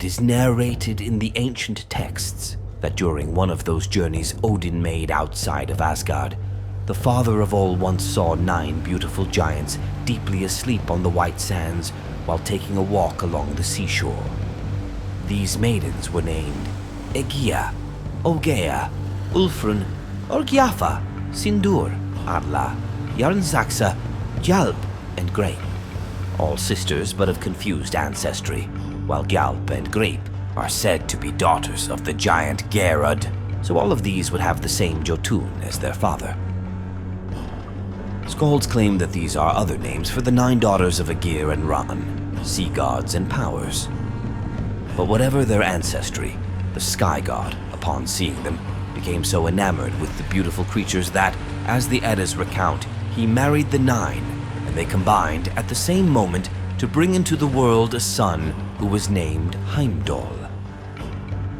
It is narrated in the ancient texts that during one of those journeys Odin made outside of Asgard, the father of all once saw 9 beautiful giants deeply asleep on the white sands while taking a walk along the seashore. These maidens were named Egea, Ogea, Ulfrun, Orgjafa, Sindur, Arla, Jarnsaxa, Gjalp, and Grape, all sisters but of confused ancestry, while Gjalp and Grape are said to be daughters of the giant Geirrod, so all of these would have the same Jotun as their father. Skalds claim that these are other names for the 9 daughters of Aegir and Ran, sea gods and powers. But whatever their ancestry, the sky god, upon seeing them, became so enamored with the beautiful creatures that, as the Eddas recount, he married the 9, and they combined at the same moment to bring into the world a son who was named Heimdall.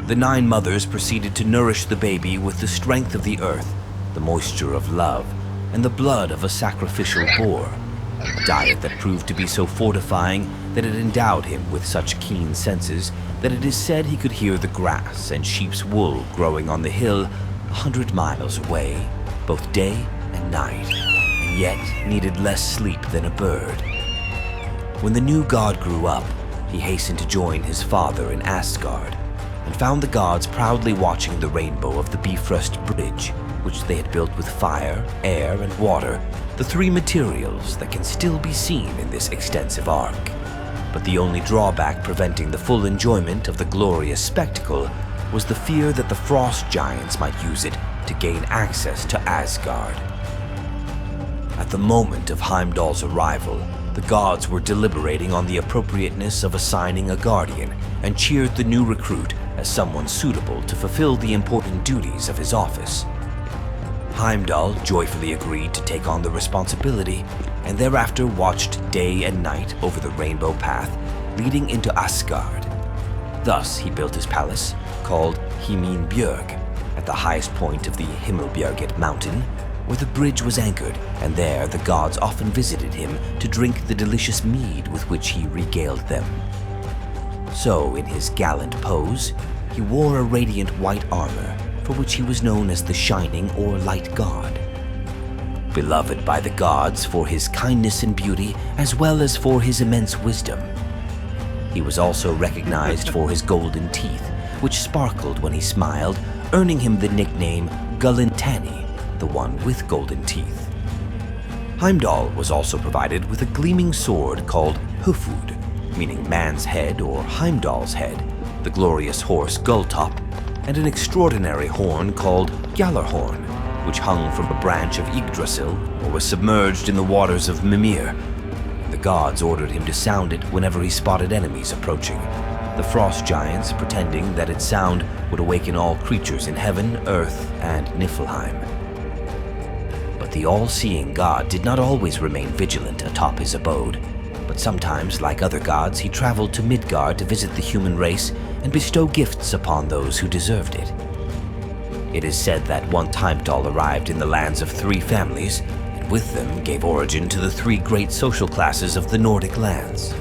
The 9 mothers proceeded to nourish the baby with the strength of the earth, the moisture of love, and the blood of a sacrificial boar, a diet that proved to be so fortifying that it endowed him with such keen senses that it is said he could hear the grass and sheep's wool growing on the hill 100 miles away, both day and night, and yet needed less sleep than a bird. When the new god grew up, he hastened to join his father in Asgard, and found the gods proudly watching the rainbow of the Bifröst Bridge, which they had built with fire, air, and water, the 3 materials that can still be seen in this extensive arc. But the only drawback preventing the full enjoyment of the glorious spectacle was the fear that the frost giants might use it to gain access to Asgard. At the moment of Heimdall's arrival, the gods were deliberating on the appropriateness of assigning a guardian and cheered the new recruit as someone suitable to fulfill the important duties of his office. Heimdall joyfully agreed to take on the responsibility, and thereafter watched day and night over the rainbow path leading into Asgard. Thus he built his palace, called Himinbjörg, at the highest point of the Himmelbjerget mountain, where the bridge was anchored, and there the gods often visited him to drink the delicious mead with which he regaled them. So, in his gallant pose, he wore a radiant white armor, for which he was known as the Shining or Light God. Beloved by the gods for his kindness and beauty, as well as for his immense wisdom. He was also recognized for his golden teeth, which sparkled when he smiled, earning him the nickname Gullintani, the one with golden teeth. Heimdall was also provided with a gleaming sword called Hufud, meaning man's head or Heimdall's head, the glorious horse Gulltop, and an extraordinary horn called Gjallarhorn, which hung from a branch of Yggdrasil or was submerged in the waters of Mimir. The gods ordered him to sound it whenever he spotted enemies approaching, the frost giants pretending that its sound would awaken all creatures in heaven, earth, and Niflheim. But the all-seeing god did not always remain vigilant atop his abode, but sometimes, like other gods, he traveled to Midgard to visit the human race and bestow gifts upon those who deserved it. It is said that once Heimdall arrived in the lands of 3 families, and with them gave origin to the 3 great social classes of the Nordic lands.